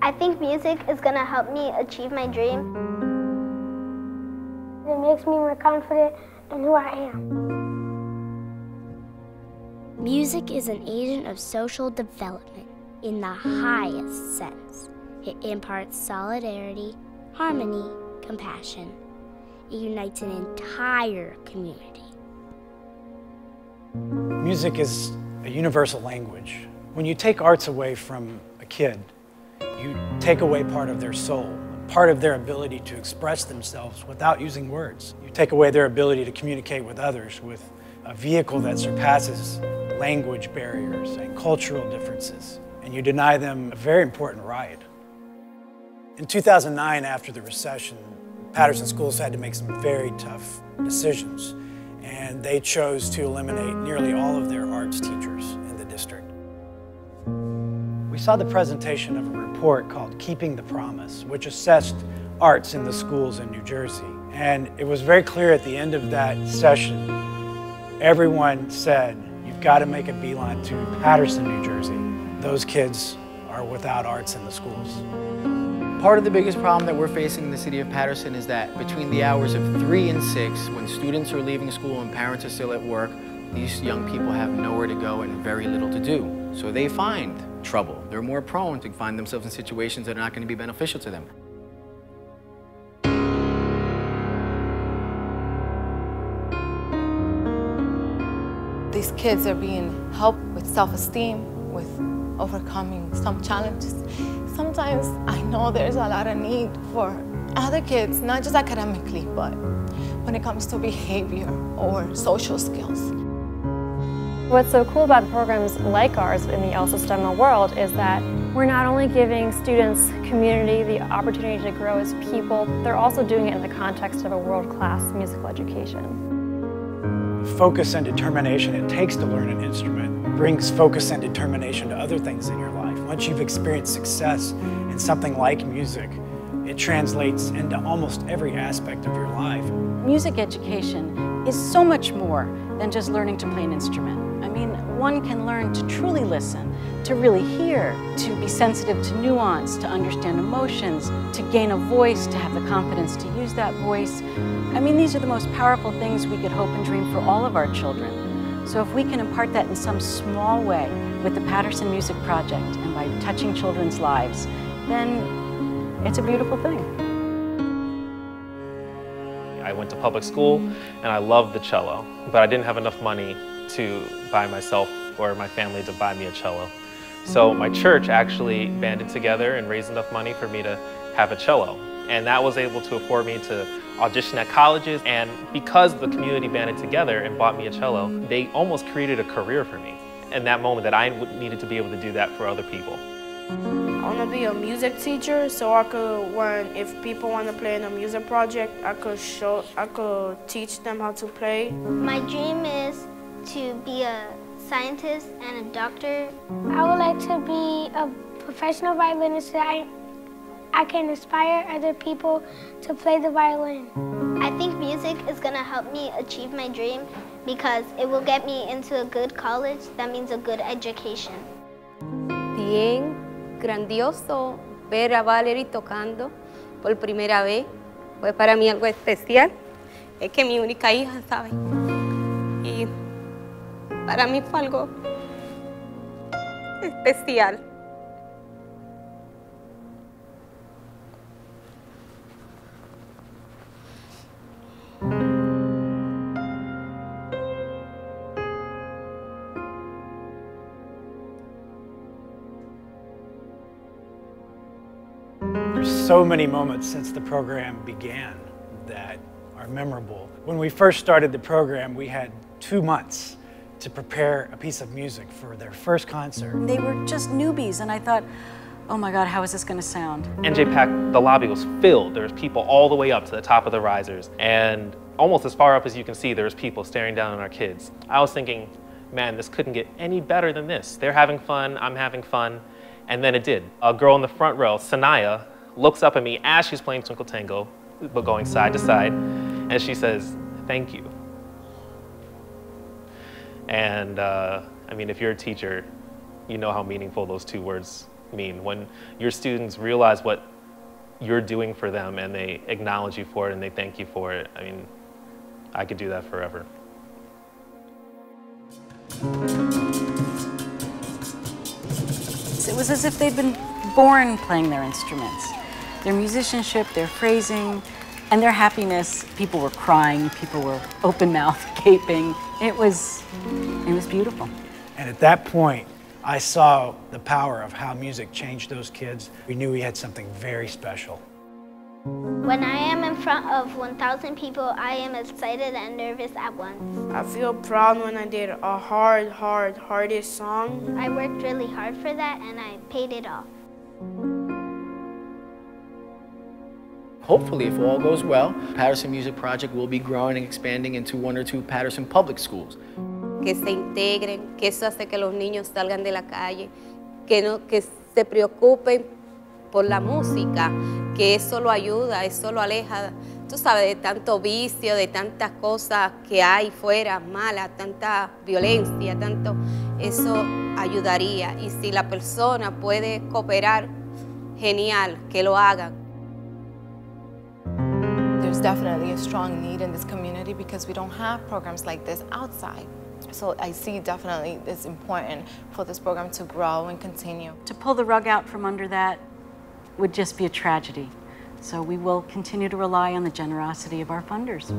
I think music is going to help me achieve my dream. It makes me more confident in who I am. Music is an agent of social development in the highest sense. It imparts solidarity, harmony, compassion. It unites an entire community. Music is a universal language. When you take arts away from a kid, you take away part of their soul, part of their ability to express themselves without using words. You take away their ability to communicate with others with a vehicle that surpasses language barriers and cultural differences, and you deny them a very important right. In 2009, after the recession, Paterson schools had to make some very tough decisions, and they chose to eliminate nearly all of their arts teachers in the district. We saw the presentation of a report called Keeping the Promise, which assessed arts in the schools in New Jersey. And it was very clear at the end of that session, everyone said, you've got to make a beeline to Paterson, New Jersey. Those kids are without arts in the schools. Part of the biggest problem that we're facing in the city of Paterson is that between the hours of 3 and 6, when students are leaving school and parents are still at work, these young people have nowhere to go and very little to do. So they find trouble. They're more prone to find themselves in situations that are not going to be beneficial to them. These kids are being helped with self-esteem, with overcoming some challenges. Sometimes I know there's a lot of need for other kids, not just academically, but when it comes to behavior or social skills. What's so cool about programs like ours in the El Sistema world is that we're not only giving students, community, the opportunity to grow as people, they're also doing it in the context of a world-class musical education. Focus and determination it takes to learn an instrument brings focus and determination to other things in your life. Once you've experienced success in something like music, it translates into almost every aspect of your life. Music education is so much more than just learning to play an instrument. I mean, one can learn to truly listen, to really hear, to be sensitive to nuance, to understand emotions, to gain a voice, to have the confidence to use that voice. I mean, these are the most powerful things we could hope and dream for all of our children. So if we can impart that in some small way with the Paterson Music Project and by touching children's lives, then it's a beautiful thing. I went to public school and I loved the cello, but I didn't have enough money to buy myself or my family to buy me a cello. So my church actually banded together and raised enough money for me to have a cello. And that was able to afford me to audition at colleges. And because the community banded together and bought me a cello, they almost created a career for me. In that moment that I needed to be able to do that for other people. I want to be a music teacher so I could, if people want to play in a music project, I could teach them how to play. My dream is to be a scientist and a doctor. I would like to be a professional violinist so I can inspire other people to play the violin. I think music is going to help me achieve my dream because it will get me into a good college. That means a good education. Bien grandioso ver a Valerie tocando por primera vez. Fue para mí algo especial. Es que mi única hija, ¿sabe? Y para mí fue algo especial. There's so many moments since the program began that are memorable. When we first started the program, we had 2 months to prepare a piece of music for their first concert. They were just newbies, and I thought, oh my God, how is this going to sound? NJPAC, the lobby was filled. There was people all the way up to the top of the risers. And almost as far up as you can see, there was people staring down on our kids. I was thinking, man, this couldn't get any better than this. They're having fun, I'm having fun. And then it did. A girl in the front row, Sanaya, looks up at me as she's playing Twinkle Tango, but going side to side, and she says, thank you. And I mean, if you're a teacher, you know how meaningful those 2 words mean. When your students realize what you're doing for them and they acknowledge you for it and they thank you for it, I mean, I could do that forever. It was as if they'd been born playing their instruments. Their musicianship, their phrasing, and their happiness. People were crying, people were open-mouthed, gaping. It was beautiful. And at that point, I saw the power of how music changed those kids. We knew we had something very special. When I am in front of 1,000 people, I am excited and nervous at once. I feel proud when I did a hardest song. I worked really hard for that and I paid it off. Hopefully, if all goes well, Paterson Music Project will be growing and expanding into 1 or 2 Paterson public schools. Que se integren, que eso hace que los niños salgan de la calle, que se preocupen por la música, que eso lo ayuda, eso lo aleja, tú sabes, de tanto vicio, de tantas cosas que hay fuera malas, tanta violencia, tanto, eso ayudaría. Y si la persona puede cooperar, genial, que lo hagan. There's definitely a strong need in this community because we don't have programs like this outside. So I see definitely it's important for this program to grow and continue. To pull the rug out from under that would just be a tragedy. So we will continue to rely on the generosity of our funders.